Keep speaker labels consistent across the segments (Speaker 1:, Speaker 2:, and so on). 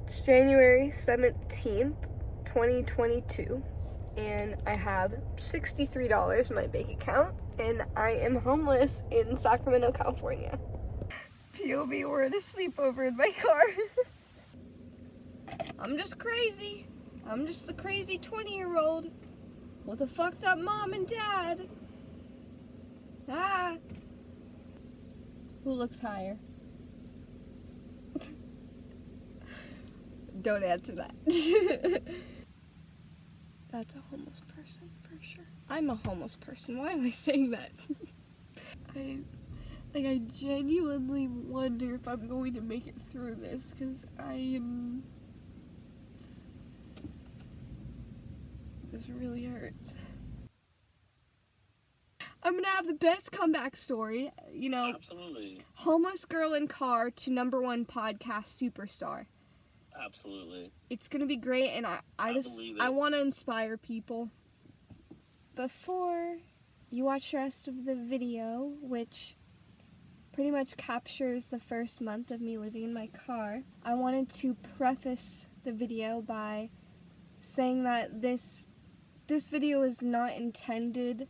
Speaker 1: It's January 17th, 2022, and I have $63 in my bank account, and I am homeless in Sacramento, California. POV, we're at a sleepover in my car. I'm just crazy. I'm just a crazy 20-year-old with a fucked up mom and dad. Who looks higher? Don't answer that. That's a homeless person for sure. I'm a homeless person. Why am I saying that? I genuinely wonder if I'm going to make it through this, because this really hurts. I'm gonna have the best comeback story, you know.
Speaker 2: Absolutely.
Speaker 1: Homeless girl in car to #1 podcast superstar.
Speaker 2: Absolutely. It's
Speaker 1: gonna be great, and I want to inspire people. Before you watch the rest of the video, which pretty much captures the first month of me living in my car, I wanted to preface the video by saying that this video is not intended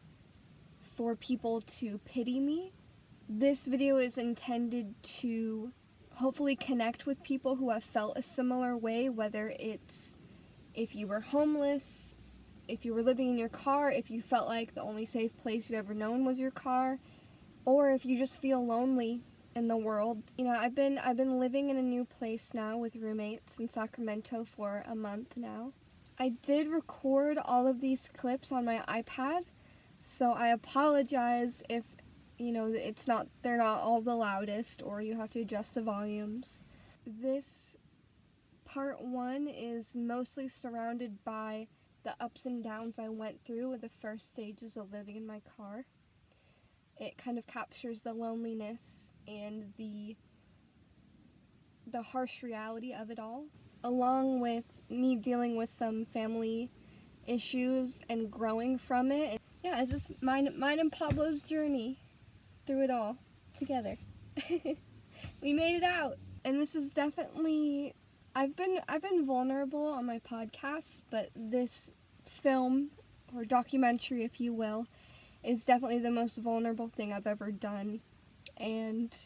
Speaker 1: for people to pity me. This video is intended to hopefully connect with people who have felt a similar way, whether it's if you were homeless, if you were living in your car, if you felt like the only safe place you've ever known was your car, or if you just feel lonely in the world. You know, I've been living in a new place now with roommates in Sacramento for a month now. I did record all of these clips on my iPad, so I apologize if, you know, they're not all the loudest, or you have to adjust the volumes. This part 1 is mostly surrounded by the ups and downs I went through with the first stages of living in my car. It kind of captures the loneliness and the harsh reality of it all, along with me dealing with some family issues and growing from it. And yeah, it's just mine and Pablo's journey through it all together. We made it out. And this is definitely, I've been vulnerable on my podcast, but this film, or documentary if you will, is definitely the most vulnerable thing I've ever done. And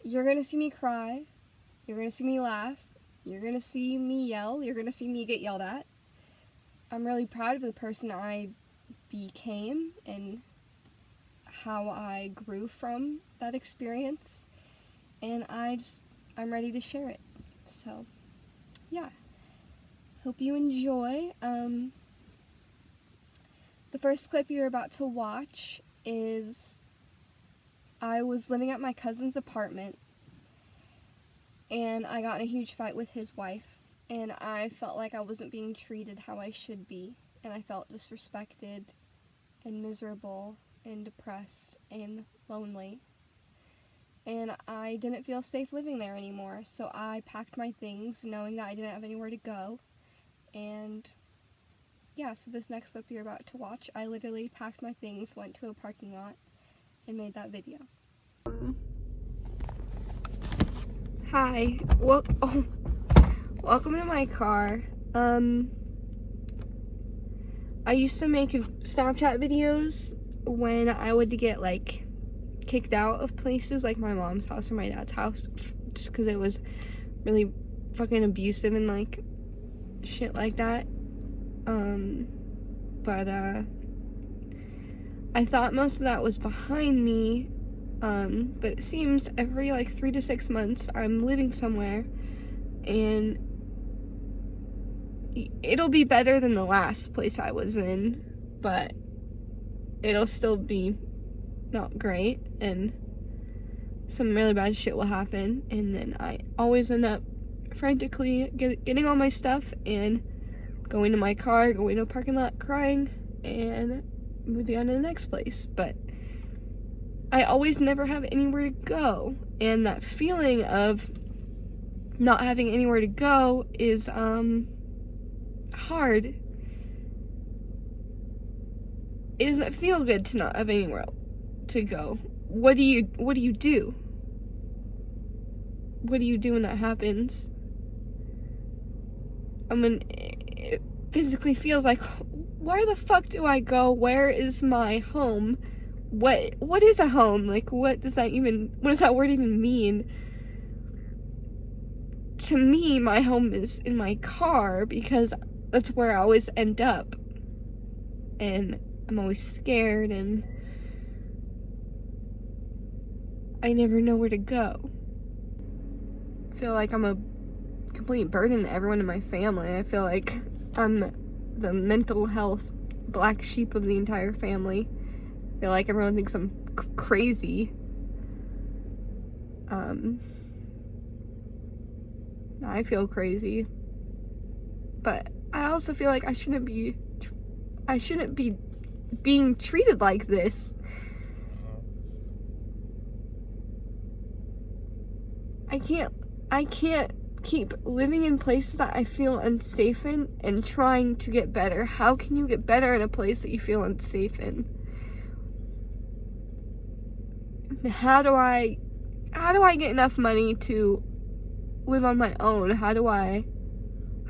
Speaker 1: you're gonna see me cry, you're gonna see me laugh, you're gonna see me yell, you're gonna see me get yelled at. I'm really proud of the person I became and how I grew from that experience, and I'm ready to share it. So yeah, hope you enjoy. The first clip you're about to watch is I was living at my cousin's apartment, and I got in a huge fight with his wife, and I felt like I wasn't being treated how I should be, and I felt disrespected and miserable and depressed and lonely, and I didn't feel safe living there anymore. So I packed my things knowing that I didn't have anywhere to go. And yeah, so this next clip you're about to watch, I literally packed my things, went to a parking lot, and made that video. Hi, welcome to my car. I used to make Snapchat videos when I would get like kicked out of places like my mom's house or my dad's house, just because it was really fucking abusive and like shit like that. But I thought most of that was behind me, but it seems every like 3 to 6 months I'm living somewhere, and it'll be better than the last place I was in, but it'll still be not great, and some really bad shit will happen, and then I always end up frantically getting all my stuff and going to my car, going to a parking lot, crying, and moving on to the next place. But I always never have anywhere to go, and that feeling of not having anywhere to go is hard. It doesn't feel good to not have anywhere to go. What do you do? What do you do when that happens? it physically feels like, where the fuck do I go? Where is my home? What is a home? Like, what does that word even mean? To me, my home is in my car because that's where I always end up. And I'm always scared and I never know where to go. I feel like I'm a complete burden to everyone in my family. I feel like I'm the mental health black sheep of the entire family. I feel like everyone thinks I'm crazy. I feel crazy. But I also feel like I shouldn't be being treated like this. I can't keep living in places that I feel unsafe in and trying to get better. How can you get better in a place that you feel unsafe in? How do I get enough money to live on my own? How do I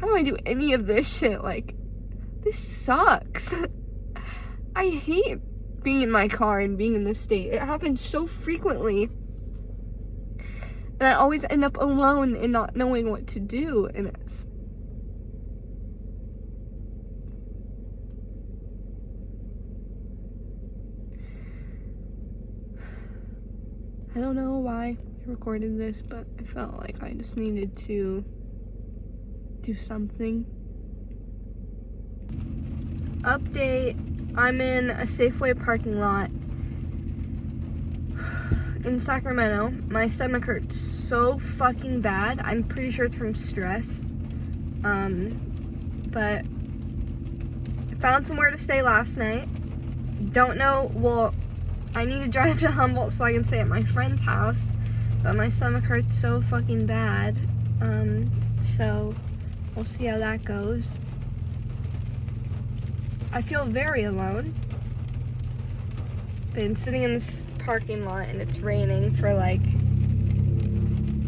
Speaker 1: do any of this shit? Like, this sucks. I hate being in my car and being in this state. It happens so frequently. And I always end up alone and not knowing what to do. And it's... I don't know why I recorded this, but I felt like I just needed to do something. Update, I'm in a Safeway parking lot in Sacramento. My stomach hurts so fucking bad. I'm pretty sure it's from stress. But I found somewhere to stay last night. Don't know, well, I need to drive to Humboldt so I can stay at my friend's house, but my stomach hurts so fucking bad. So we'll see how that goes. I feel very alone. Been sitting in this parking lot and it's raining for like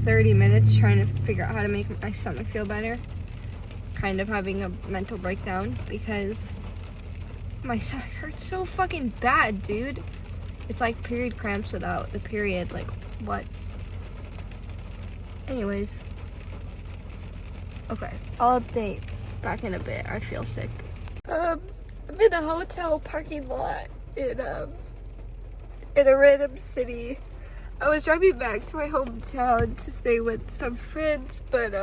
Speaker 1: 30 minutes trying to figure out how to make my stomach feel better. Kind of having a mental breakdown because my stomach hurts so fucking bad, dude. It's like period cramps without the period. Like, what? Anyways. Okay, I'll update back in a bit. I feel sick. I'm in a hotel parking lot in a random city. I was driving back to my hometown to stay with some friends, but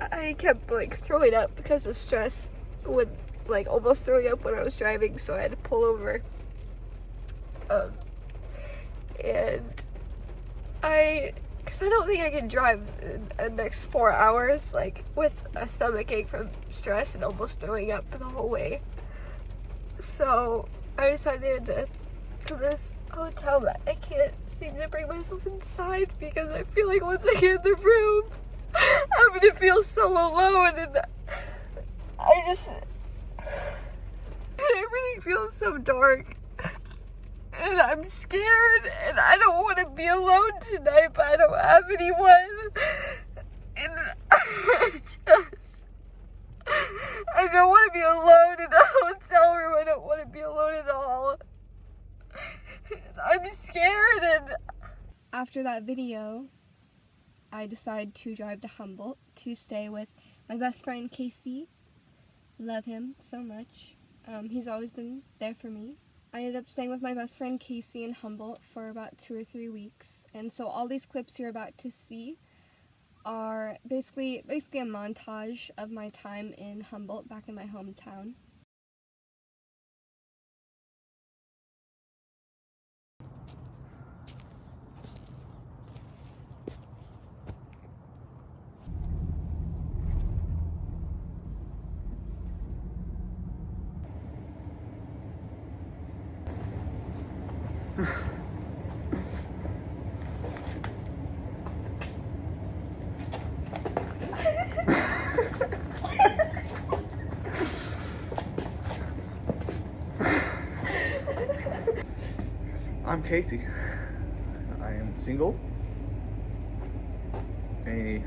Speaker 1: I kept like throwing up because of stress, almost throwing up when I was driving, so I had to pull over. Because I don't think I can drive in the next 4 hours, like, with a stomach ache from stress and almost throwing up the whole way. So, I decided to come to this hotel, but I can't seem to bring myself inside because I feel like once I get in the room, I'm gonna feel so alone, and everything feels so dark. And I'm scared, and I don't want to be alone tonight, but I don't have anyone. And I don't want to be alone in a hotel room. I don't want to be alone at all. I'm scared. And after that video, I decided to drive to Humboldt to stay with my best friend Casey. Love him so much. He's always been there for me. I ended up staying with my best friend Casey in Humboldt for about 2 or 3 weeks. And so all these clips you're about to see are basically a montage of my time in Humboldt, back in my hometown.
Speaker 3: I'm Casey. I am single. Any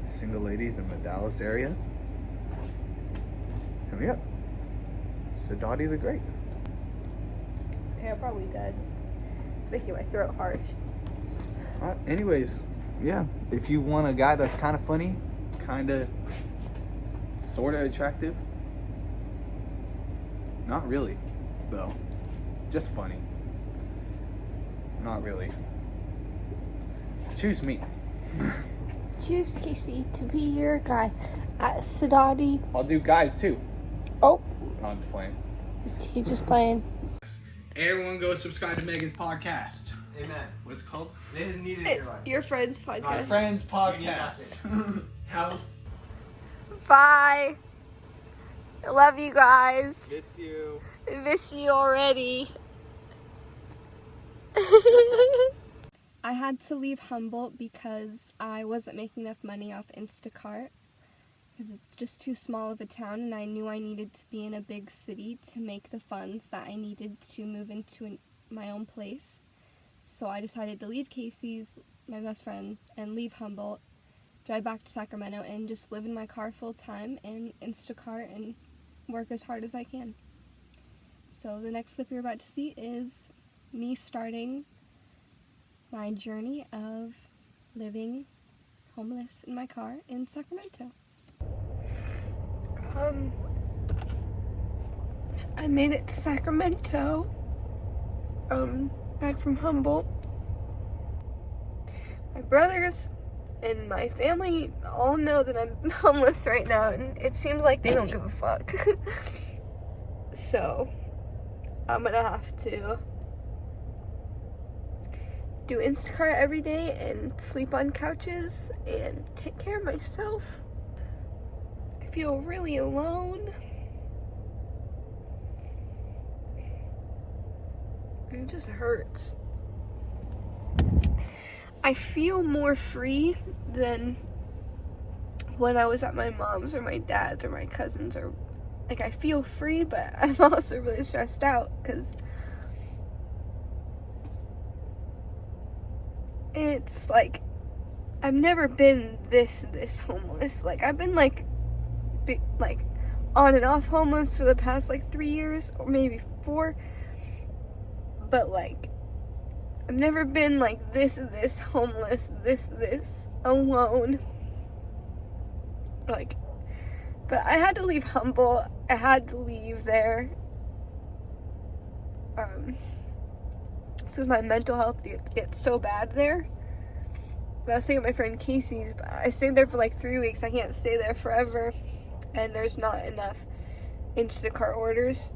Speaker 3: single ladies in the Dallas area? And yep, Sadati the Great.
Speaker 1: Okay, I'm probably dead. It's making my throat harsh.
Speaker 3: Anyways, yeah, if you want a guy that's kind of funny, kind of, sort of attractive, not really, though, just funny, not really, choose me.
Speaker 1: Choose Casey to be your guy at Sadati.
Speaker 3: I'll do guys too.
Speaker 1: Oh,
Speaker 3: No, I'm just playing.
Speaker 1: he's just playing.
Speaker 3: Everyone go subscribe to Megan's podcast.
Speaker 2: Amen.
Speaker 3: What's it called?
Speaker 2: It is needed in your life.
Speaker 1: Your friend's podcast.
Speaker 3: My Friend's Podcast.
Speaker 2: Health.
Speaker 1: Bye. I love you guys.
Speaker 2: Miss you.
Speaker 1: I miss you already. I had to leave Humboldt because I wasn't making enough money off Instacart, because it's just too small of a town, and I knew I needed to be in a big city to make the funds that I needed to move into my own place. So I decided to leave Casey's, my best friend, and leave Humboldt, drive back to Sacramento, and just live in my car full time and Instacart and work as hard as I can. So the next clip you're about to see is me starting my journey of living homeless in my car in Sacramento. I made it to Sacramento, back from Humboldt. My brothers and my family all know that I'm homeless right now, and it seems like they don't give a fuck. So, I'm gonna have to do Instacart every day and sleep on couches and take care of myself. I feel really alone. It just hurts. I feel more free than when I was at my mom's or my dad's or my cousin's, or like I feel free, but I'm also really stressed out because it's like I've never been this homeless. Like I've been like on and off homeless for the past like 3 years or maybe 4, but like I've never been like this homeless, this alone. Like, but I had to leave Humboldt. I had to leave there. Because my mental health gets so bad there. But I was staying at my friend Casey's, but I stayed there for like 3 weeks. I can't stay there forever. And there's not enough Instacart orders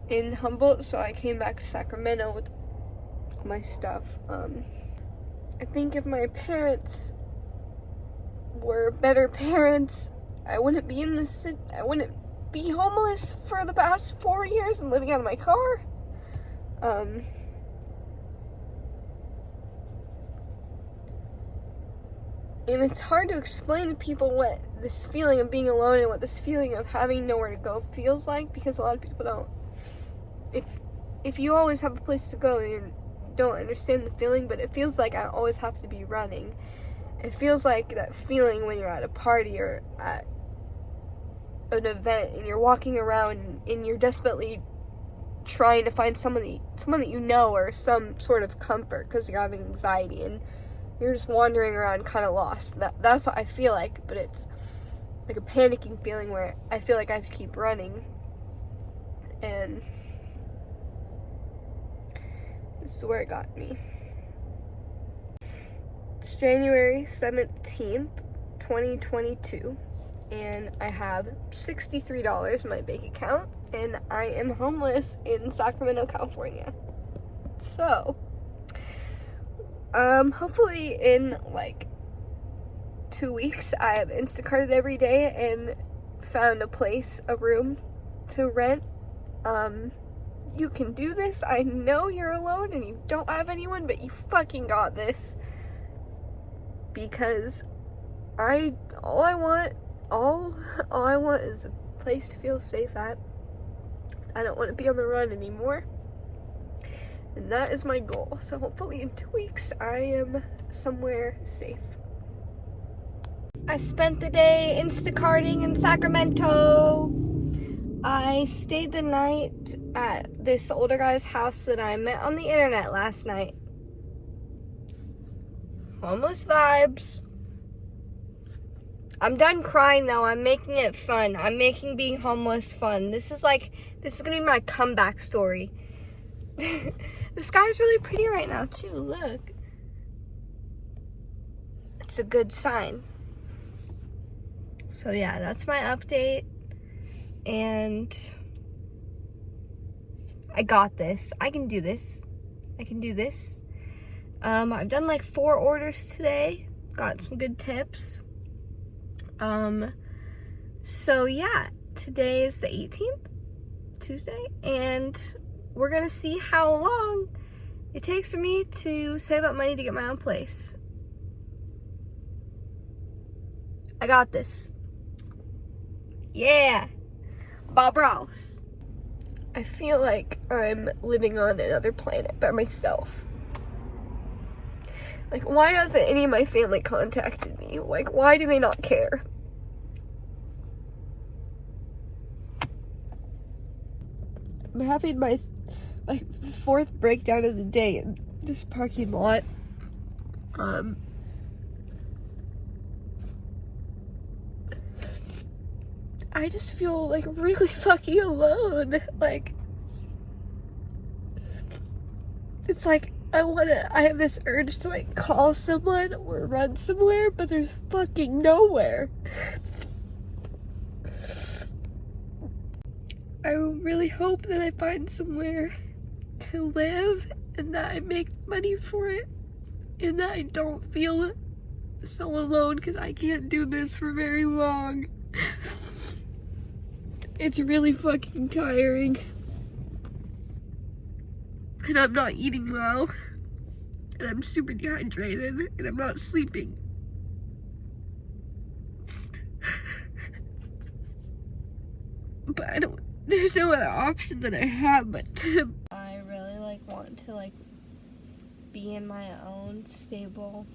Speaker 1: in Humboldt, so I came back to Sacramento with all my stuff. I think if my parents were better parents, I wouldn't be in this. I wouldn't be homeless for the past 4 years and living out of my car. And it's hard to explain to people what this feeling of being alone and what this feeling of having nowhere to go feels like, because a lot of people don't. If you always have a place to go, you don't understand the feeling, but it feels like I always have to be running. It feels like that feeling when you're at a party or at an event and you're walking around and you're desperately trying to find someone that you know, or some sort of comfort because you're having anxiety and you're just wandering around kind of lost. That's what I feel like, but it's like a panicking feeling where I feel like I have to keep running. And this is where it got me. It's January 17th, 2022, and I have $63 in my bank account, and I am homeless in Sacramento, California. So, hopefully in like 2 weeks, I have Instacarted every day and found a room to rent. You can do this. I know you're alone and you don't have anyone, but you fucking got this. Because all I want is a place to feel safe at. I don't want to be on the run anymore. And that is my goal. So hopefully in 2 weeks I am somewhere safe. I spent the day Instacarting in Sacramento. I stayed the night at this older guy's house that I met on the internet last night. Homeless vibes. I'm done crying though. I'm making it fun. I'm making being homeless fun. This is gonna be my comeback story. The sky's really pretty right now too, look. It's a good sign. So yeah, that's my update. And I got this. I can do this. I can do this. I've done like 4 orders today. Got some good tips. So yeah, today is the 18th, Tuesday, and we're gonna see how long it takes for me to save up money to get my own place. I got this. Yeah. Bob Ross. I feel like I'm living on another planet by myself. Like, why hasn't any of my family contacted me? Like, why do they not care? I'm having my 4th breakdown of the day in this parking lot. I just feel like really fucking alone. Like, it's like I have this urge to like call someone or run somewhere, but there's fucking nowhere. I really hope that I find somewhere to live and that I make money for it and that I don't feel so alone, because I can't do this for very long. It's really fucking tiring. And I'm not eating well. And I'm super dehydrated. And I'm not sleeping. But there's no other option that I have but to... I really want to be in my own stable.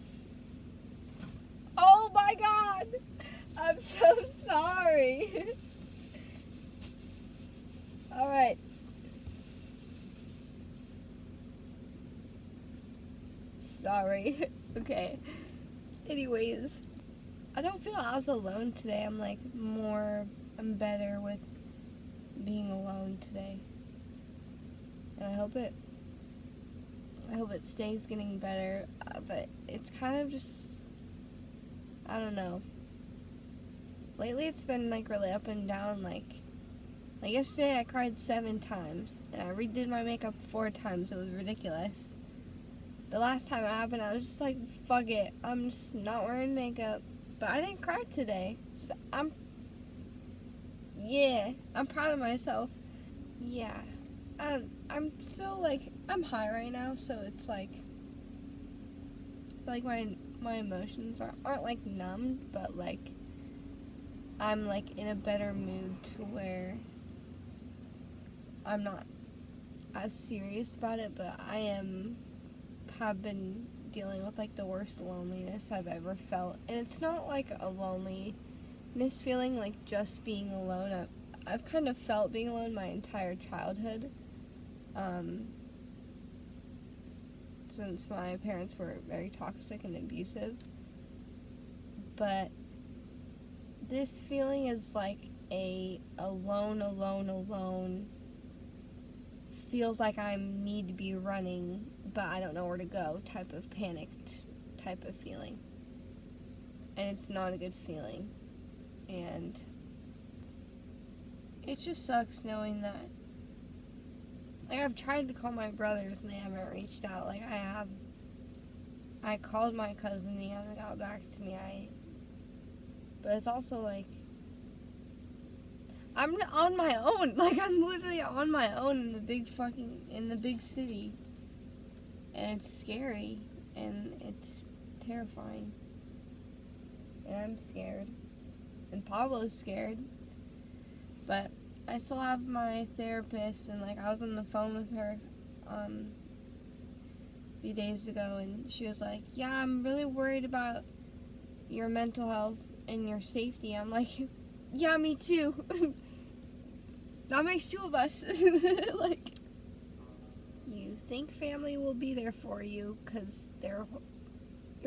Speaker 1: Oh my god! I'm so sorry. Alright. Sorry. Okay. Anyways, I don't feel as alone today. I'm better with being alone today. And I hope it stays getting better. But it's kind of just, I don't know. Lately it's been really up and down. Like yesterday I cried 7 times and I redid my makeup 4 times. It was ridiculous. The last time it happened, I was just like, fuck it, I'm just not wearing makeup. But I didn't cry today, so I'm proud of myself. Yeah, I'm still I'm high right now, so it's like my emotions aren't numbed, but I'm in a better mood to where I'm not as serious about it, but I have been dealing with the worst loneliness I've ever felt. And it's not a loneliness feeling just being alone. I've kind of felt being alone my entire childhood, since my parents were very toxic and abusive. But this feeling is a alone feels like I need to be running, but I don't know where to go type of panicked type of feeling. And it's not a good feeling. And it just sucks knowing that I've tried to call my brothers and they haven't reached out. I called my cousin and he hasn't got back to me. But it's also I'm on my own. I'm literally on my own in the big city. And it's scary. And it's terrifying. And I'm scared. And Pablo's scared. But I still have my therapist, and I was on the phone with her a few days ago, and she was like, yeah, I'm really worried about your mental health and your safety. I'm like, yeah, me too. That makes two of us. Like, you think family will be there for you because your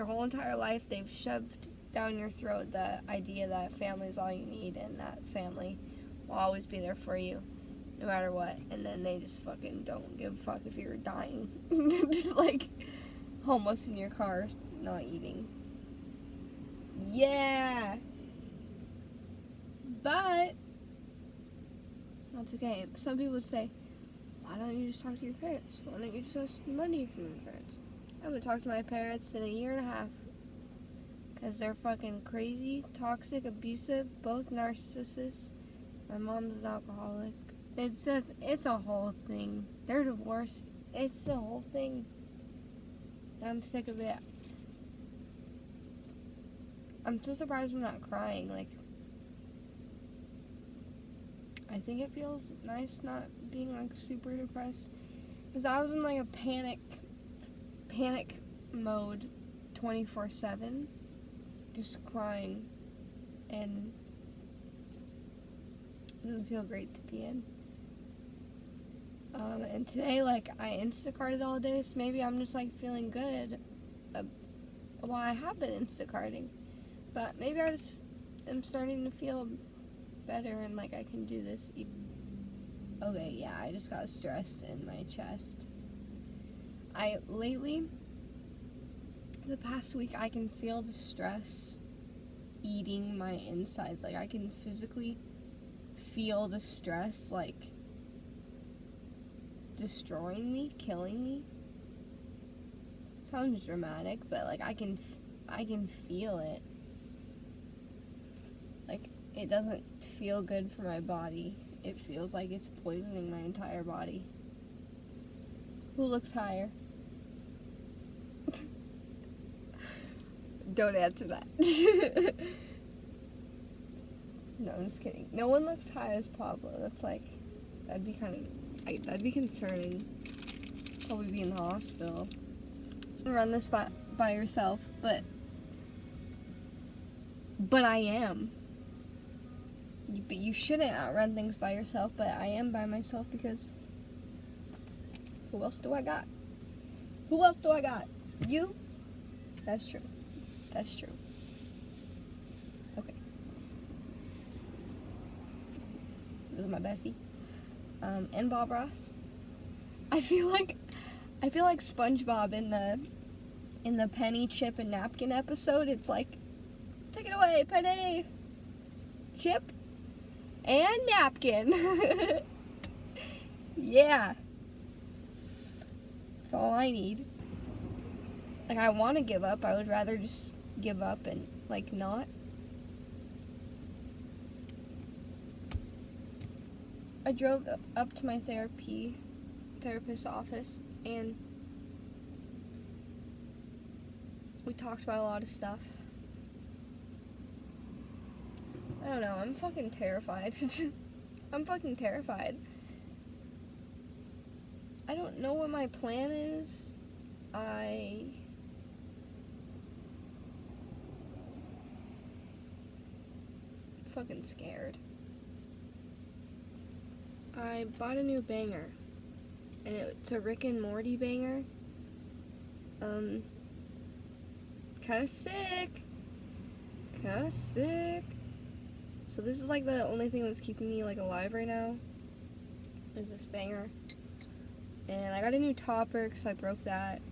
Speaker 1: whole entire life they've shoved down your throat the idea that family is all you need and that family will always be there for you no matter what, and then they just fucking don't give a fuck if you're dying. Just like homeless in your car, not eating. Yeah. But that's okay. Some people would say, why don't you just talk to your parents? Why don't you just ask money from your parents? I haven't talked to my parents in a year and a half. Because they're fucking crazy, toxic, abusive, both narcissists. My mom's an alcoholic. It's a whole thing. They're divorced. It's a whole thing. I'm sick of it. I'm so surprised I'm not crying. Like, I think it feels nice not being like super depressed. Because I was in like a panic mode 24/7. Just crying. And it doesn't feel great to be in. And today, like, I Instacarted all day, so maybe I'm just, like, feeling good. Well, I have been Instacarting, but maybe I just am starting to feel better and, like, I can do this. Okay, yeah, I just got stress in my chest. Lately, the past week, I can feel the stress eating my insides. Like, I can physically feel the stress, like, destroying me, killing me. Sounds dramatic, but like I can feel it. Like, it doesn't feel good for my body. It feels like it's poisoning my entire body. Who looks higher? Don't answer that. No, I'm just kidding. No one looks high as Pablo. That'd be concerning. Probably be in the hospital. Run this by yourself, but I am. But you shouldn't outrun things by yourself, but I am by myself because who else do I got? Who else do I got? You? That's true. That's true. Okay. This is my bestie. And Bob Ross. I feel like SpongeBob in the penny, chip, and napkin episode. It's like, take it away, penny, chip, and napkin. Yeah. That's all I need. Like, I want to give up. I would rather just give up and, like, not. I drove up to my therapist's office, and we talked about a lot of stuff. I don't know, I'm fucking terrified. I'm fucking terrified. I don't know what my plan is. I'm fucking scared. I bought a new banger, and it's a Rick and Morty banger. Kinda sick. So this is like the only thing that's keeping me like alive right now, is this banger. And I got a new topper because I broke that.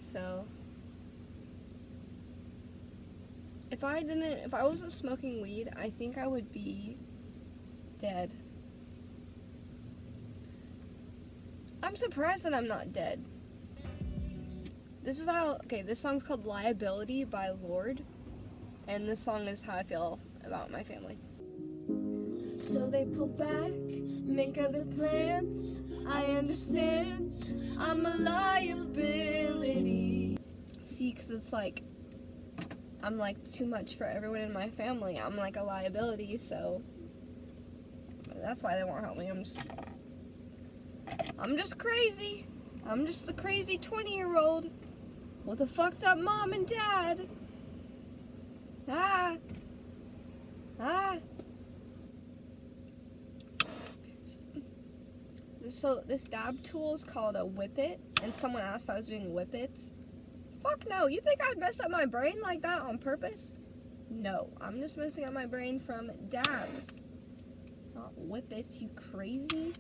Speaker 1: So if I wasn't smoking weed, I think I would be dead. I'm surprised that I'm not dead. This song's called Liability by Lorde, and this song is how I feel about my family. So they pull back, make other plans. I understand, I'm a liability. See, because it's like, I'm like too much for everyone in my family. I'm like a liability, so that's why they won't help me. I'm just crazy. I'm just a crazy 20-year-old with a fucked up mom and dad. So this dab tool is called a whippet, and someone asked if I was doing whippets. Fuck no, you think I'd mess up my brain like that on purpose? No, I'm just messing up my brain from dabs. Not whippets, you crazy?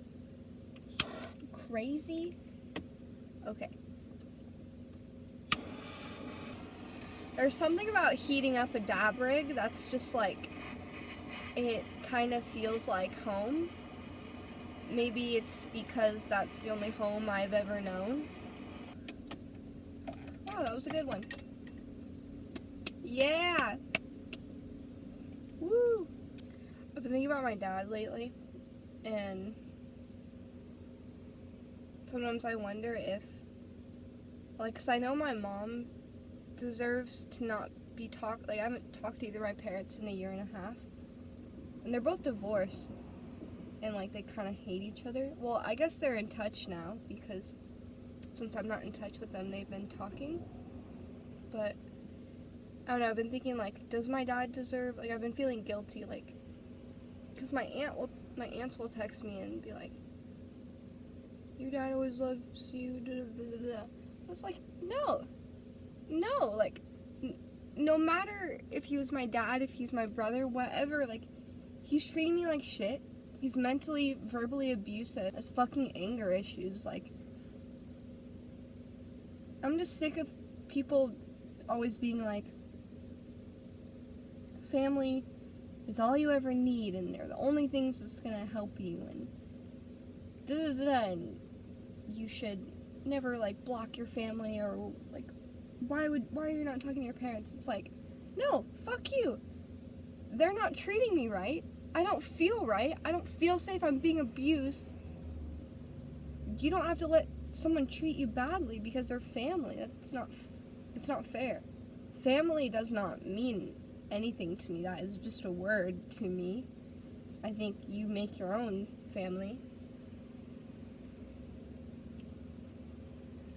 Speaker 1: Crazy? Okay. There's something about heating up a dab rig that's just like, it kind of feels like home. Maybe it's because that's the only home I've ever known. Wow, that was a good one. Yeah! Woo! I've been thinking about my dad lately, and sometimes I wonder if, like, cause I know my mom deserves to not be talked, like, I haven't talked to either of my parents in a year and a half, and they're both divorced, and, like, they kind of hate each other. Well, I guess they're in touch now, because since I'm not in touch with them, they've been talking, but I don't know, I've been thinking, like, does my dad deserve, like, I've been feeling guilty, like, because my aunts will text me and be like, your dad always loves you, da, da, da, da, da. It's like, no, like, no matter if he was my dad, if he's my brother, whatever, like, he's treating me like shit, he's mentally, verbally abusive, has fucking anger issues, like, I'm just sick of people always being like, family is all you ever need, and they're the only things that's gonna help you, and da-da-da-da, and you should never, like, block your family, or, like, why are you not talking to your parents? It's like, no, fuck you. They're not treating me right. I don't feel right. I don't feel safe. I'm being abused. You don't have to let someone treat you badly because they're family. It's not fair. Family does not mean anything to me. That is just a word to me. I think you make your own family.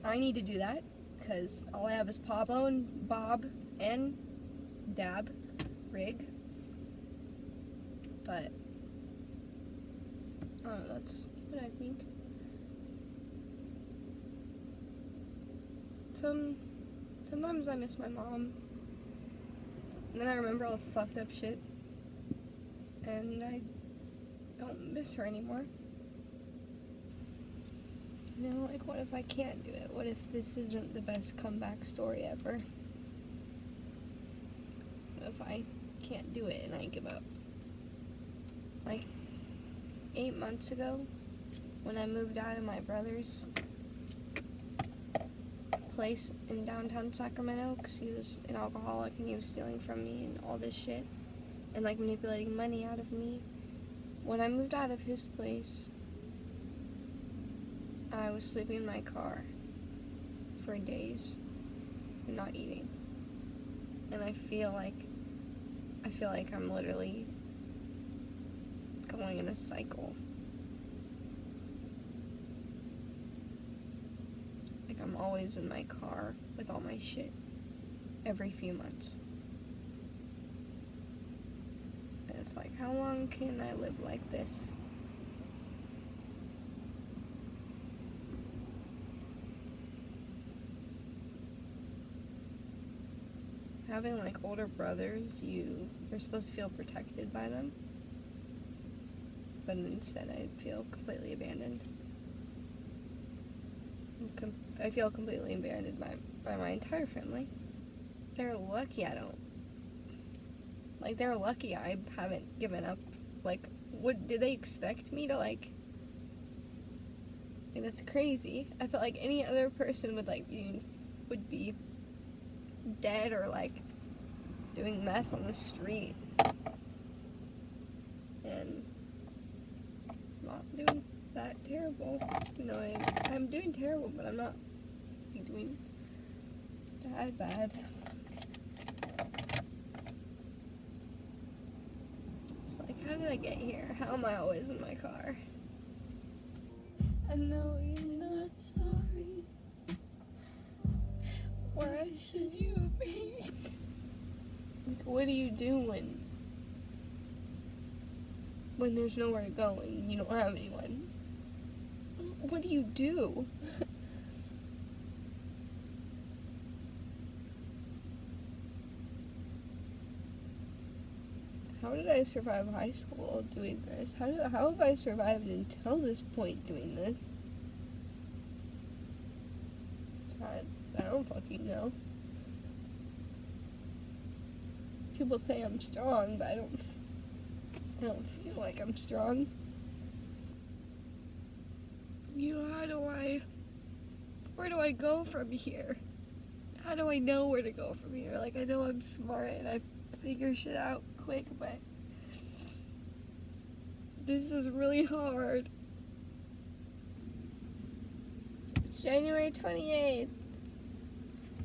Speaker 1: I need to do that because all I have is Pablo and Bob and Dab rig. But I don't know, that's what I think. Sometimes I miss my mom. And then I remember all the fucked up shit. And I don't miss her anymore. You know, like, what if I can't do it? What if this isn't the best comeback story ever? What if I can't do it and I give up? Like, 8 months ago, when I moved out of my brother's place in downtown Sacramento, because he was an alcoholic and he was stealing from me and all this shit, and, like, manipulating money out of me. When I moved out of his place, I was sleeping in my car for days and not eating. And I feel like I'm literally going in a cycle. Like, I'm always in my car with all my shit every few months. And it's like, how long can I live like this? Having, like, older brothers, you're supposed to feel protected by them. But instead I feel completely abandoned. I feel completely abandoned by my entire family. They're lucky I don't. Like, they're lucky I haven't given up. Like, what did they expect me to, like, that's crazy. I felt like any other person would, like, would be dead or, like, doing meth on the street. And I'm not doing that terrible. No, I'm doing terrible, but I'm not, like, doing that bad. It's like, how did I get here? How am I always in my car? I know you're not sorry. Why should you be? Like, what do you do when there's nowhere to go and you don't have anyone? what do you do? How did I survive high school doing this? How have I survived until this point doing this? I don't fucking know. People say I'm strong, but I don't feel like I'm strong. Where do I go from here? How do I know where to go from here? Like, I know I'm smart and I figure shit out quick, but this is really hard. It's January 28th.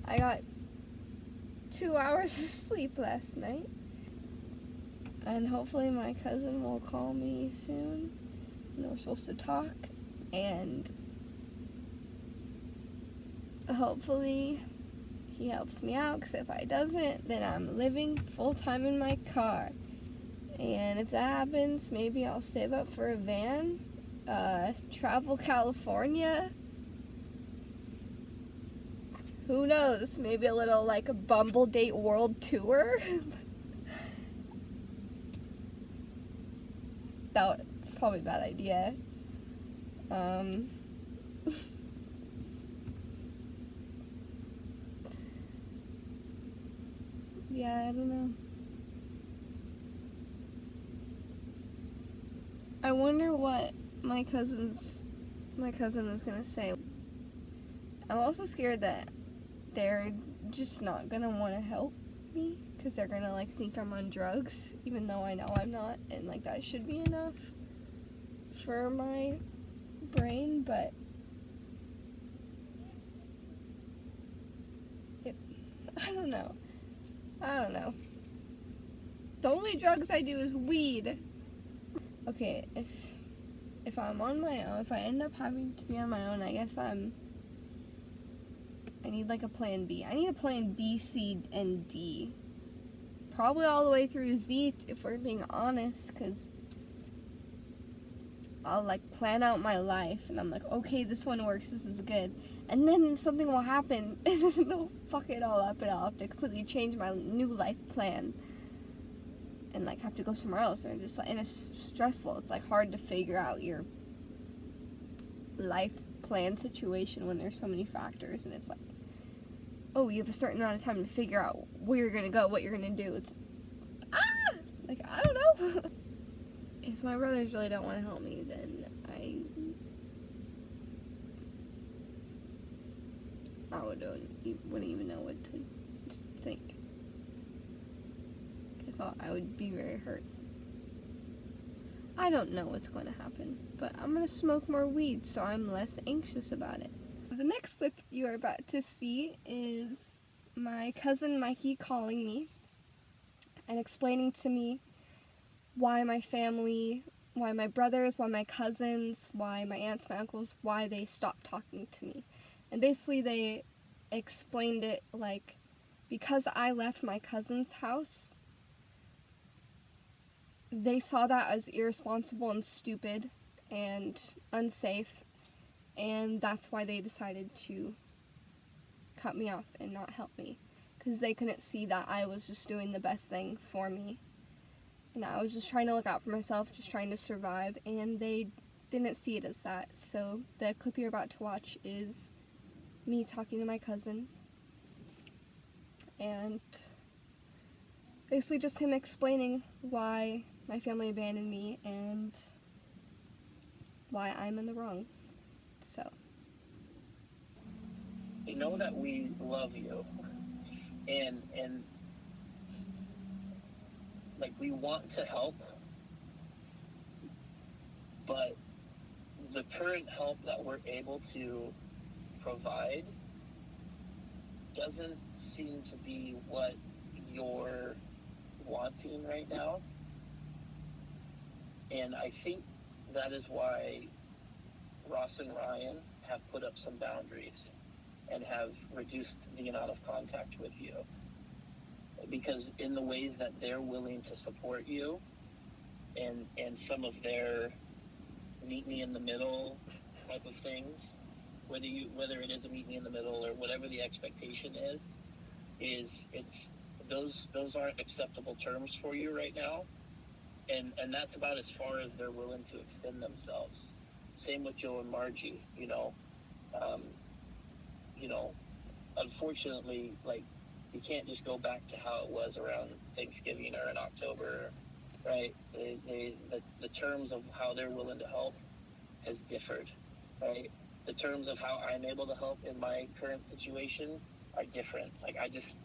Speaker 1: I got 2 hours of sleep last night. And hopefully my cousin will call me soon. And we're supposed to talk. And hopefully he helps me out, because if I doesn't, then I'm living full-time in my car. And if that happens, maybe I'll save up for a van, travel California. Who knows? Maybe a little, like, a Bumble Date World Tour. That's probably a bad idea. Yeah, I don't know. I wonder what my cousin is gonna say. I'm also scared that they're just not gonna want to help me, because they're gonna, like, think I'm on drugs, even though I know I'm not, and, like, that should be enough for my brain, but I don't know. The only drugs I do is weed. Okay, if I'm on my own, if I end up having to be on my own, I guess I need, like, a plan B. I need a plan B, C, and D. Probably all the way through Z, if we're being honest, because I'll, like, plan out my life, and I'm like, okay, this one works, this is good. And then something will happen, and it'll fuck it all up, and I'll have to completely change my new life plan. And, like, have to go somewhere else, and it's stressful. It's, like, hard to figure out your life plan situation when there's so many factors, and it's like, oh, you have a certain amount of time to figure out where you're gonna go, what you're gonna do. It's, like, I don't know. If my brothers really don't want to help me, then I wouldn't even know what to think. I thought I would be very hurt. I don't know what's going to happen, but I'm going to smoke more weed, so I'm less anxious about it. The next clip you are about to see is my cousin Mikey calling me and explaining to me why my family, why my brothers, why my cousins, why my aunts, my uncles, why they stopped talking to me. And basically they explained it like, because I left my cousin's house, they saw that as irresponsible and stupid and unsafe, and that's why they decided to cut me off and not help me, because they couldn't see that I was just doing the best thing for me, and I was just trying to look out for myself, just trying to survive, and they didn't see it as that. So the clip you're about to watch is me talking to my cousin, and basically just him explaining why my family abandoned me and why I'm in the wrong. So.
Speaker 2: We know that we love you, and like, we want to help, but the current help that we're able to provide doesn't seem to be what you're wanting right now. And I think that is why Ross and Ryan have put up some boundaries and have reduced the amount of contact with you. Because in the ways that they're willing to support you, and some of their meet me in the middle type of things, whether it is a meet me in the middle or whatever the expectation is those aren't acceptable terms for you right now, and that's about as far as they're willing to extend themselves. Same with Joe and Margie, unfortunately, like, you can't just go back to how it was around Thanksgiving or in October, right? The terms of how they're willing to help has differed, right? The terms of how I'm able to help in my current situation are different. Like, it's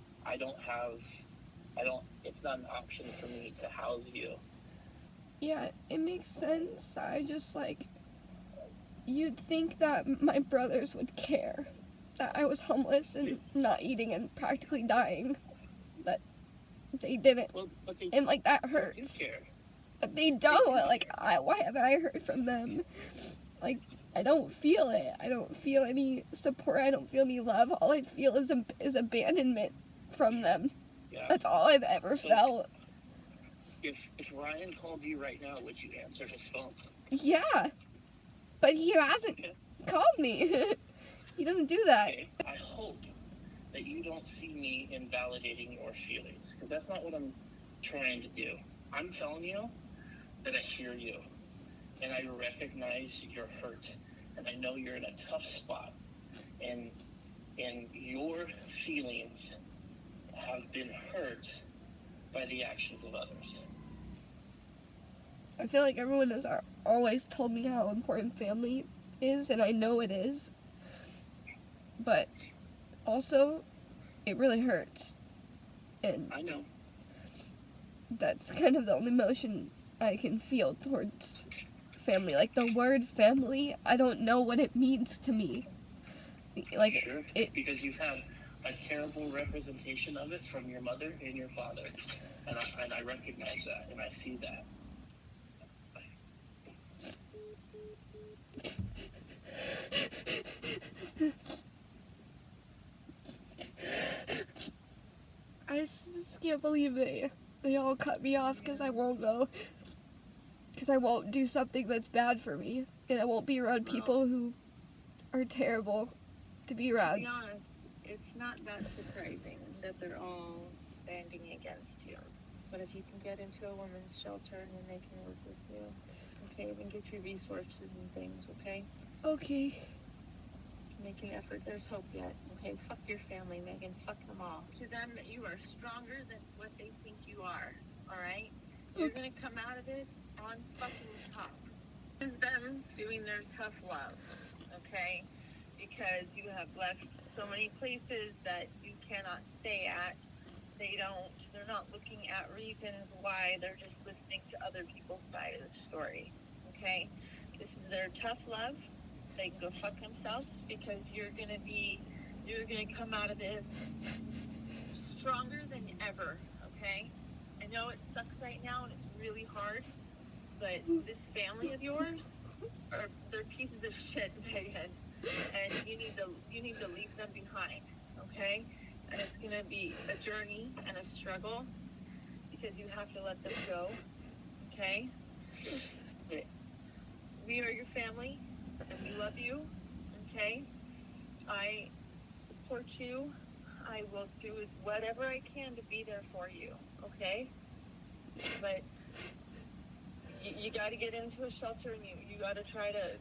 Speaker 2: not an option for me to house you.
Speaker 1: Yeah, it makes sense. I just, like, you'd think that my brothers would care that I was homeless and not eating and practically dying, but they didn't.
Speaker 2: Well, but
Speaker 1: and, like, that hurts.
Speaker 2: They do care.
Speaker 1: But they don't. Like, why haven't I heard from them? Like, I don't feel it. I don't feel any support. I don't feel any love. All I feel is abandonment from them.
Speaker 2: Yeah.
Speaker 1: That's all I've ever felt.
Speaker 2: If Ryan called you right now, would you answer his phone?
Speaker 1: Yeah. But he hasn't called me. He doesn't do that.
Speaker 2: Okay. I hope that you don't see me invalidating your feelings, because that's not what I'm trying to do. I'm telling you that I hear you, and I recognize your hurt, and I know you're in a tough spot, and your feelings have been hurt by the actions of others.
Speaker 1: I feel like everyone has always told me how important family is, and I know it is. But also, it really hurts. And
Speaker 2: I know.
Speaker 1: That's kind of the only emotion I can feel towards family. Like, the word family, I don't know what it means to me. Like,
Speaker 2: sure, because you've had a terrible representation of it from your mother and your father. And I recognize that, and I see that.
Speaker 1: I just can't believe they all cut me off because I won't go. Because I won't do something that's bad for me. And I won't be around people who are terrible to be around.
Speaker 4: To be honest, it's not that surprising that they're all banding against you. But if you can get into a women's shelter and then they can work with you, okay, then get you resources and things, okay?
Speaker 1: Okay.
Speaker 4: Make an effort. There's hope yet, okay? Fuck your family, Megan. Fuck them all. To them, you are stronger than what they think you are, all right? You're going to come out of this on fucking top. It's them doing their tough love, okay? Because you have left so many places that you cannot stay at. They're not looking at reasons why. They're just listening to other people's side of the story, okay? This is their tough love. They can go fuck themselves, because you're gonna come out of this stronger than ever, okay? I know it sucks right now and it's really hard, but this family of yours, they're pieces of shit, Megan, and you need to leave them behind, okay? And it's gonna be a journey and a struggle, because you have to let them go, okay? We are your family, and we love you, okay? I support you. I will do whatever I can to be there for you, okay? But you got to get into a shelter, and you got to try to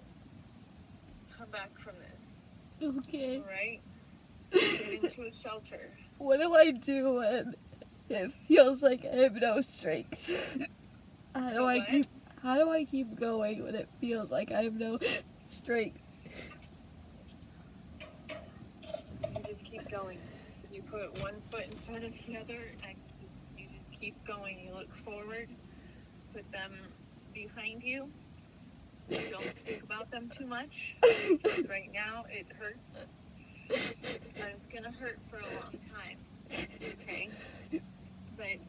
Speaker 4: come back from this.
Speaker 1: Okay.
Speaker 4: All right? Get into a shelter.
Speaker 1: What do I do when it feels like I have no strength? How do I keep going when it feels like I have no strength?
Speaker 4: You just keep going. You put one foot in front of the other, and you just keep going. You look forward, put them behind you. Don't think about them too much, because right now it hurts, and it's gonna hurt for a long time. Okay, but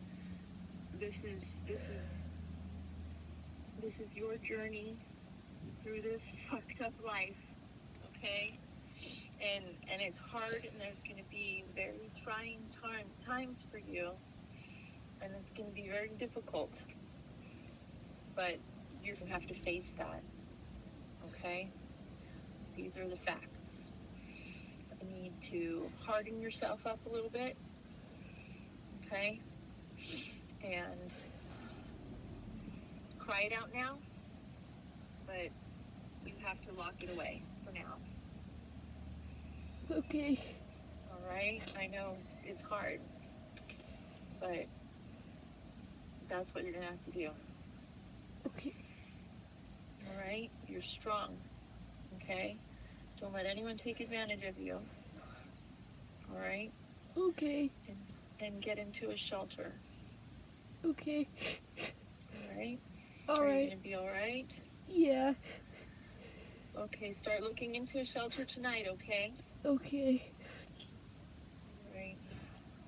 Speaker 4: this is your journey through this fucked up life. Okay, and it's hard, and there's gonna be very trying times for you, and it's gonna be very difficult. But you have to face that, okay? These are the facts. I need to harden yourself up a little bit, okay? And cry it out now, but you have to lock it away for now.
Speaker 1: Okay.
Speaker 4: All right? I know it's hard, but that's what you're going to have to do.
Speaker 1: Okay.
Speaker 4: All right? You're strong, okay? Don't let anyone take advantage of you. All right?
Speaker 1: Okay.
Speaker 4: And get into a shelter.
Speaker 1: Okay.
Speaker 4: All right?
Speaker 1: All
Speaker 4: Are you
Speaker 1: right.
Speaker 4: going to be all right?
Speaker 1: Yeah.
Speaker 4: Okay, start looking into a shelter tonight, okay?
Speaker 1: Okay.
Speaker 4: All right.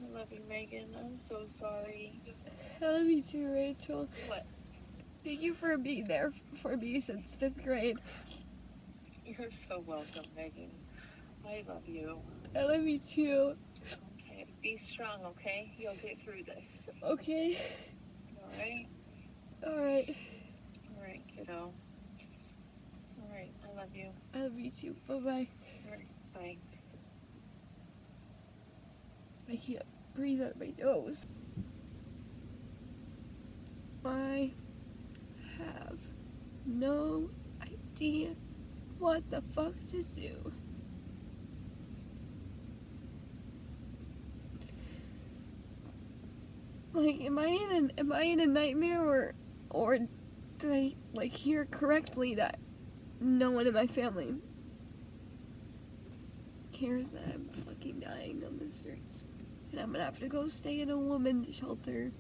Speaker 4: I love you, Megan. I'm so sorry.
Speaker 1: I love you too, Rachel.
Speaker 4: What?
Speaker 1: Thank you for being there for me since 5th grade.
Speaker 4: You're so welcome, Megan. I love you.
Speaker 1: I love you too.
Speaker 4: Okay, be strong, okay? You'll get through this.
Speaker 1: Okay.
Speaker 4: All right?
Speaker 1: All right.
Speaker 4: All right, kiddo. All right, I love you.
Speaker 1: I love you too. Bye-bye.
Speaker 4: All right, bye.
Speaker 1: I can't breathe out of my nose. I have no idea what the fuck to do. Like, am I in a nightmare, or did I like hear correctly that no one in my family cares that I'm fucking dying on the streets and I'm gonna have to go stay in a woman's shelter?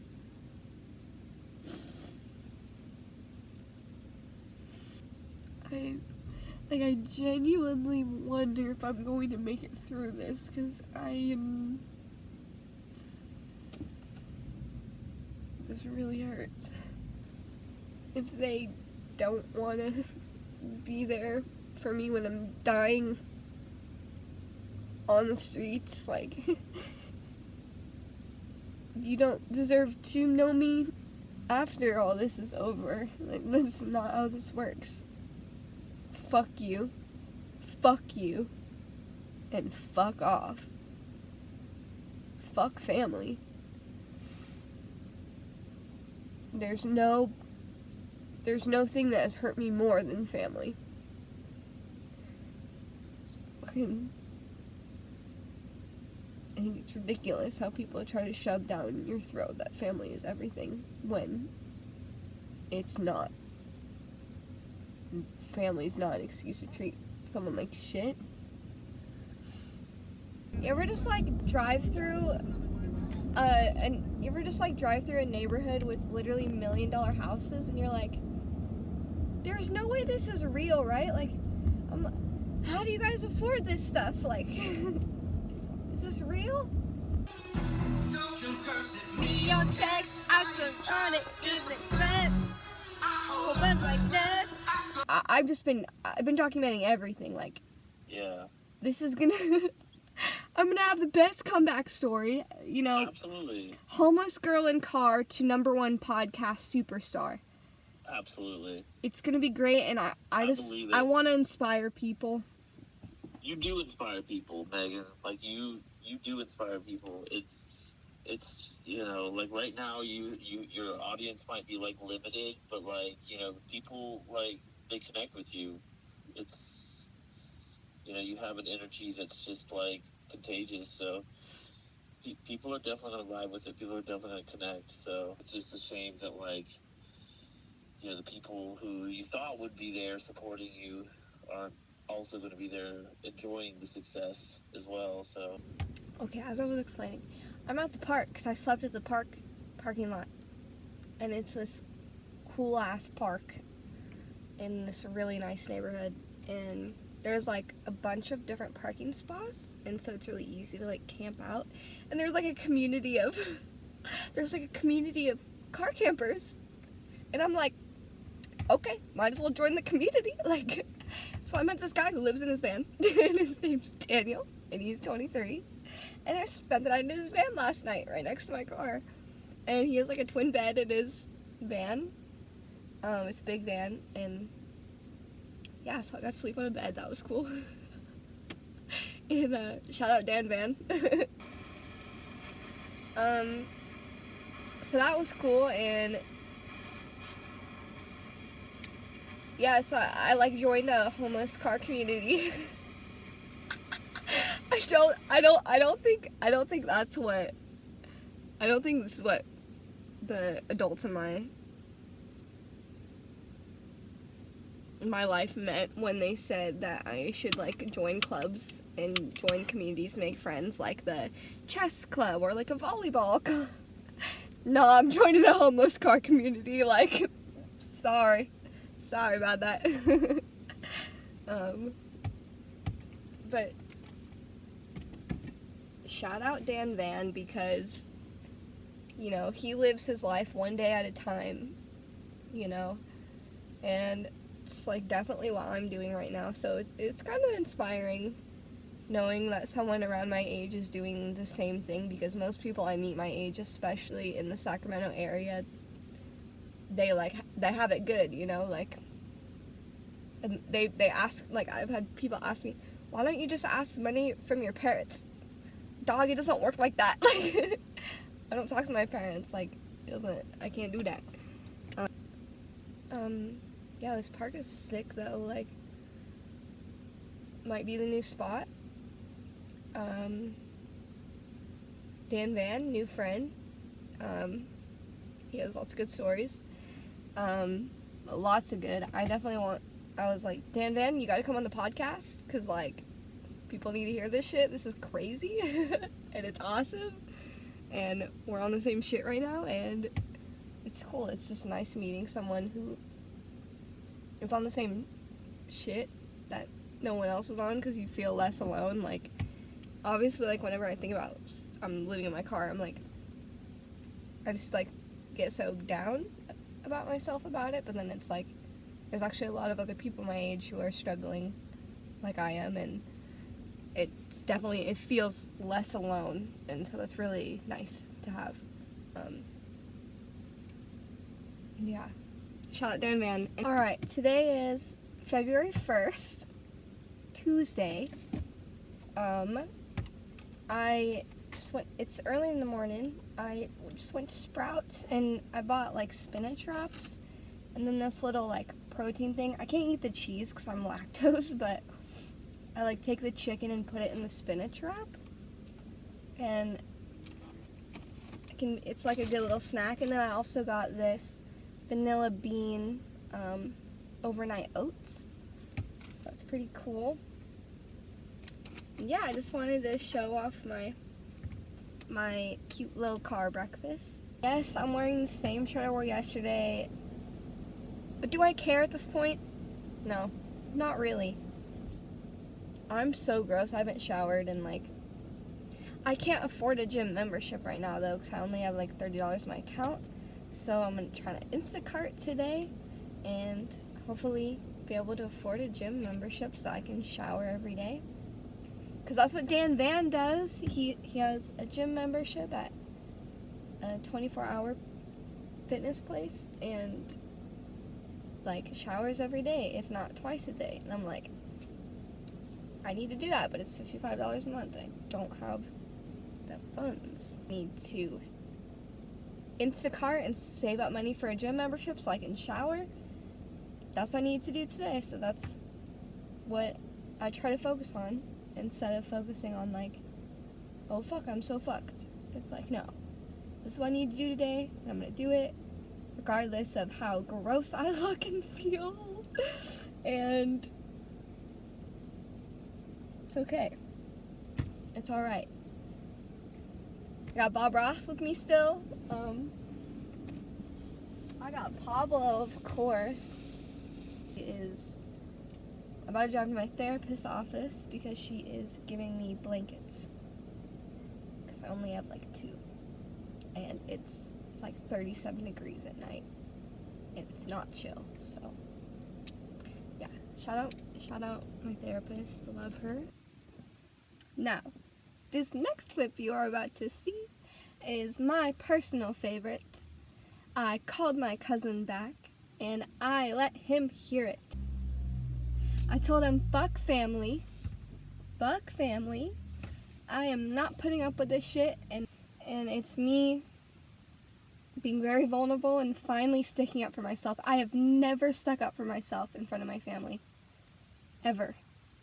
Speaker 1: I genuinely wonder if I'm going to make it through this, because this really hurts. If they don't want to be there for me when I'm dying on the streets, like, you don't deserve to know me after all this is over. Like, that's not how this works. Fuck you, and fuck off. Fuck family. There's no thing that has hurt me more than family. It's fucking, I think it's ridiculous how people try to shove down your throat that family is everything when it's not. Family's not an excuse to treat someone like shit. You ever just drive through a neighborhood with literally $1 million houses and you're like, there's no way this is real, right? Like, how do you guys afford this stuff? Like, is this real?
Speaker 5: Don't you curse at me.
Speaker 1: Your text, I surf on it, even spent. Whole bunch like this. I've been documenting everything. Like,
Speaker 2: Yeah,
Speaker 1: this is gonna, I'm gonna have the best comeback story. You know,
Speaker 2: absolutely.
Speaker 1: homeless girl in car to #1 podcast superstar.
Speaker 2: Absolutely.
Speaker 1: It's gonna be great, and I
Speaker 2: believe it.
Speaker 1: I want to inspire people.
Speaker 2: You do inspire people, Megan. Like, you do inspire people. It's you know, like, right now your audience might be like limited, but like, you know, people, like, they connect with you. It's, you know, you have an energy that's just like contagious. So people are definitely going to vibe with it. People are definitely going to connect. So it's just a shame that, like, you know, the people who you thought would be there supporting you aren't also going to be there enjoying the success as well. So
Speaker 1: Okay, as I was explaining, I'm at the park because I slept at the parking lot, and it's this cool ass park in this really nice neighborhood, and there's like a bunch of different parking spots, and so it's really easy to like camp out, and there's like a community of car campers, and I'm like, okay, might as well join the community. Like, so I met this guy who lives in his van, and his name's Daniel, and he's 23, and I spent the night in his van last night, right next to my car, and he has like a twin bed in his van. It's a big van, and yeah, so I got to sleep on a bed. That was cool. And shout out Dan Van. So that was cool, and yeah, so I like joined a homeless car community. I don't think this is what the adults in my life meant when they said that I should like join clubs and join communities to make friends, like the chess club or like a volleyball club. No, I'm joining a homeless car community, like, sorry about that. But shout out Dan Van, because, you know, he lives his life one day at a time, you know, and it's like definitely what I'm doing right now. So it's kind of inspiring knowing that someone around my age is doing the same thing, because most people I meet my age, especially in the Sacramento area, they have it good, you know, like, and they ask, like, I've had people ask me, why don't you just ask money from your parents? Dog, it doesn't work like that. Like, I don't talk to my parents, like, I can't do that. Yeah, this park is sick though, like, might be the new spot. Dan Van, new friend. He has lots of good stories. Lots of good. I was like, Dan Van, you gotta come on the podcast, because, like, people need to hear this shit. This is crazy. And it's awesome. And we're on the same shit right now, and it's cool. It's just nice meeting someone who is on the same shit that no one else is on, because you feel less alone. Like, obviously, like, whenever I think about I'm living in my car, I'm like, I just, like, get so down about myself about it, but then it's like, there's actually a lot of other people my age who are struggling like I am, and it feels less alone, and so that's really nice to have. Yeah, shout out Dan Van. Alright, today is February 1st, Tuesday. It's early in the morning. I just went to Sprouts and I bought like spinach wraps, and then this little like protein thing. I can't eat the cheese because I'm lactose, but I like take the chicken and put it in the spinach wrap, and it's like a good little snack. And then I also got this vanilla bean overnight oats. That's pretty cool. Yeah, I just wanted to show off my cute little car breakfast. Yes, I'm wearing the same shirt I wore yesterday, but do I care at this point? No, not really. I'm so gross. I haven't showered, and like, I can't afford a gym membership right now though, because I only have like $30 in my account. So I'm gonna try to Instacart today and hopefully be able to afford a gym membership so I can shower every day. Because that's what Dan Van does. He has a gym membership at a 24-hour fitness place, and like showers every day, if not twice a day. And I'm like, I need to do that, but it's $55 a month. I don't have the funds. I need to Instacart and save up money for a gym membership so I can shower. That's what I need to do today. So that's what I try to focus on, instead of focusing on like, oh fuck, I'm so fucked. It's like, no, this is what I need to do today, and I'm gonna do it regardless of how gross I look and feel. And it's okay. It's alright. I got Bob Ross with me still. I got Pablo, of course. He is about to drive to my therapist's office because she is giving me blankets. Because I only have like 2. And it's like 37 degrees at night. And it's not chill. So, yeah. Shout out my therapist. Love her. Now, this next clip you are about to see is my personal favorite. I called my cousin back and I let him hear it. I told him, fuck family. Fuck family. I am not putting up with this shit, and it's me being very vulnerable and finally sticking up for myself. I have never stuck up for myself in front of my family. Ever.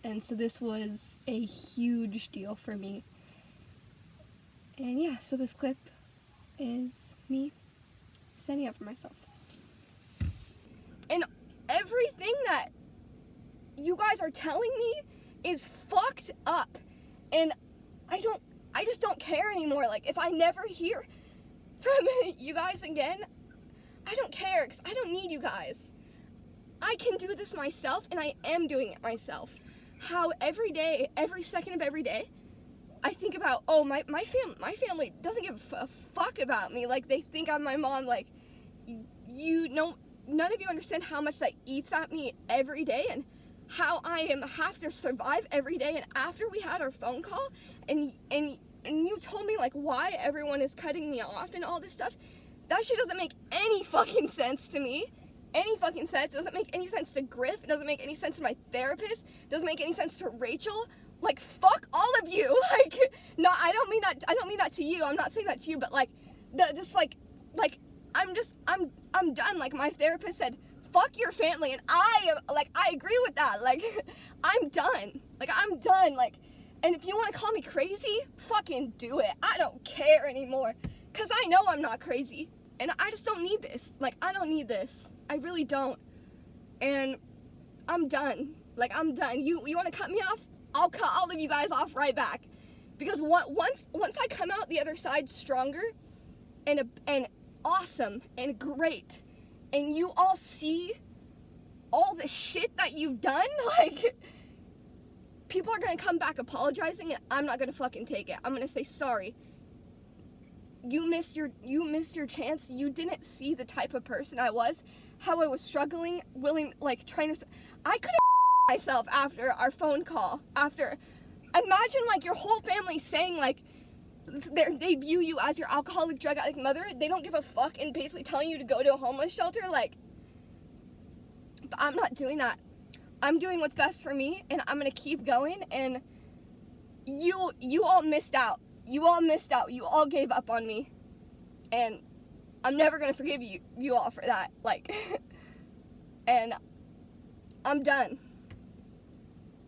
Speaker 1: And so this was a huge deal for me. And yeah, so this clip is me standing up for myself. And everything that you guys are telling me is fucked up. And I just don't care anymore. Like, if I never hear from you guys again, I don't care, because I don't need you guys. I can do this myself, and I am doing it myself. How every day, every second of every day, I think about, oh, my family doesn't give a fuck about me. Like, they think I'm my mom. Like, none of you understand how much that eats at me every day, and how I have to survive every day. And after we had our phone call, and you told me, like, why everyone is cutting me off and all this stuff, that shit doesn't make any fucking sense to me. Any fucking sense. It doesn't make any sense to Griff. It doesn't make any sense to my therapist. It doesn't make any sense to Rachel. Like, fuck all of you. Like, no, I don't mean that to you. I'm not saying that to you, but like, I'm done. Like, my therapist said, fuck your family, and I agree with that. Like, I'm done. Like, and if you want to call me crazy, fucking do it. I don't care anymore, because I know I'm not crazy, and I just don't need this. Like, I don't need this. I really don't. And I'm done. Like, I'm done. You want to cut me off? I'll cut all of you guys off right back. Because once I come out the other side stronger and awesome and great, and you all see all the shit that you've done, like, people are gonna come back apologizing, and I'm not gonna fucking take it. I'm gonna say, sorry. You missed your chance. You didn't see the type of person I was, how I was struggling, trying to. I could have myself after our phone call. Imagine, like, your whole family saying, like, they view you as your alcoholic, drug addict mother. They don't give a fuck, and basically telling you to go to a homeless shelter. Like, but I'm not doing that. I'm doing what's best for me, and I'm gonna keep going. And you all missed out. You all missed out. You all gave up on me. And I'm never going to forgive you all for that. Like, and I'm done.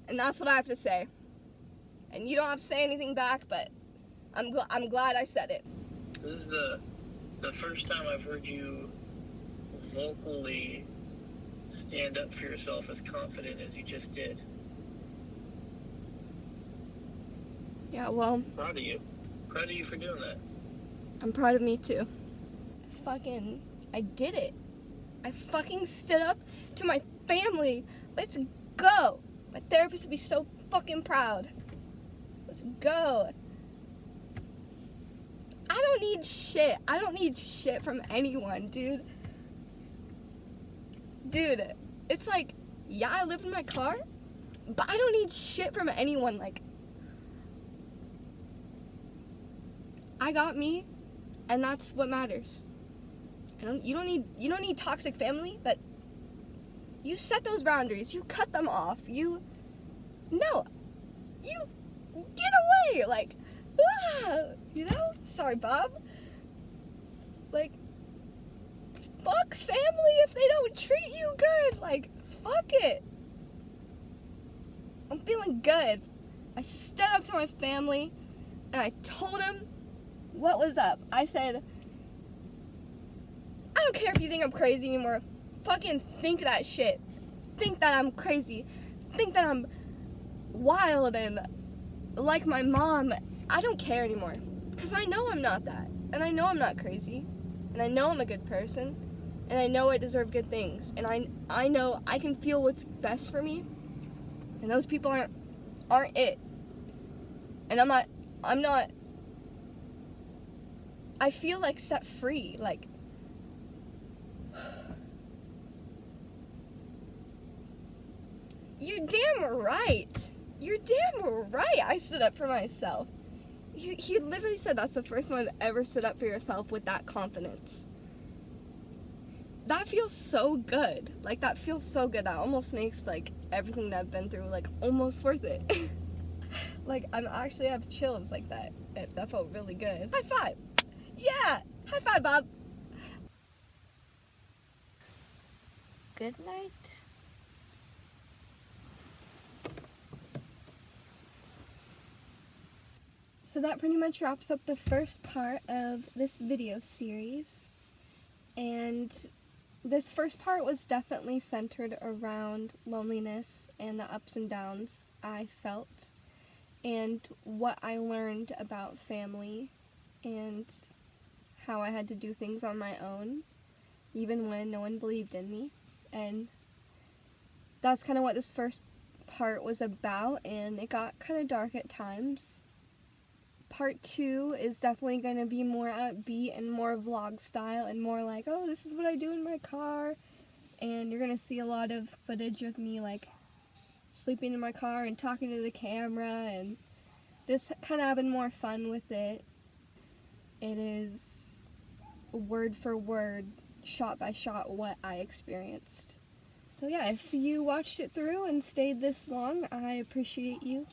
Speaker 1: And that's what I have to say. And you don't have to say anything back, but I'm glad I said it.
Speaker 2: This is the first time I've heard you vocally stand up for yourself as confident as you just did.
Speaker 1: Yeah, well,
Speaker 2: Proud of you. Proud of you for doing that.
Speaker 1: I'm proud of me too. I did it. I fucking stood up to my family. Let's go. My therapist would be so fucking proud. Let's go. I don't need shit. I don't need shit from anyone, dude. Dude, it's like, yeah, I live in my car, but I don't need shit from anyone. Like, I got me, and that's what matters. You don't need toxic family. That you set those boundaries, you cut them off, you get away, like, sorry, Bob. Like, fuck family if they don't treat you good. Like, fuck it. I'm feeling good. I stood up to my family, and I told them what was up. I said, I don't care if you think I'm crazy anymore. Fucking think that shit. Think that I'm crazy. Think that I'm wild and like my mom. I don't care anymore. Because I know I'm not that. And I know I'm not crazy. And I know I'm a good person. And I know I deserve good things. And I know I can feel what's best for me. And those people aren't it. And I'm not I feel like set free. Like, you're damn right. You're damn right I stood up for myself. He literally said that's the first time I've ever stood up for yourself with that confidence. that feels so good. Like, that feels so good. That almost makes, like, everything that I've been through, like, almost worth it. Like, I'm actually have chills like that. That felt really good. High five! Yeah! High five, Bob! Good night. So that pretty much wraps up the first part of this video series. And this first part was definitely centered around loneliness and the ups and downs I felt and what I learned about family and how I had to do things on my own, even when no one believed in me. And that's kind of what this first part was about, and it got kind of dark at times. Part 2 is definitely going to be more upbeat and more vlog style and more like, oh, this is what I do in my car. And you're going to see a lot of footage of me like sleeping in my car and talking to the camera and just kind of having more fun with it. It is word for word, shot by shot what I experienced. So yeah, if you watched it through and stayed this long, I appreciate you.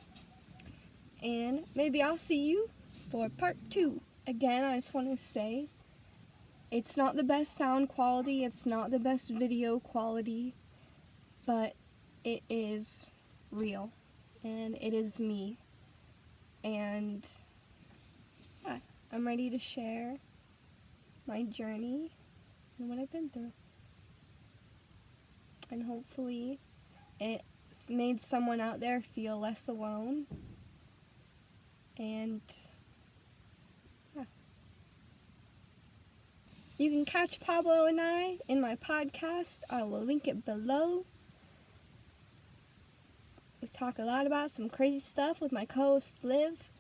Speaker 1: And maybe I'll see you for part 2. Again, I just want to say, it's not the best sound quality, it's not the best video quality, but it is real, and it is me. And yeah, I'm ready to share my journey and what I've been through. And hopefully it's made someone out there feel less alone. And yeah. You can catch Pablo and I in my podcast. I will link it below. We talk a lot about some crazy stuff with my co-host Liv.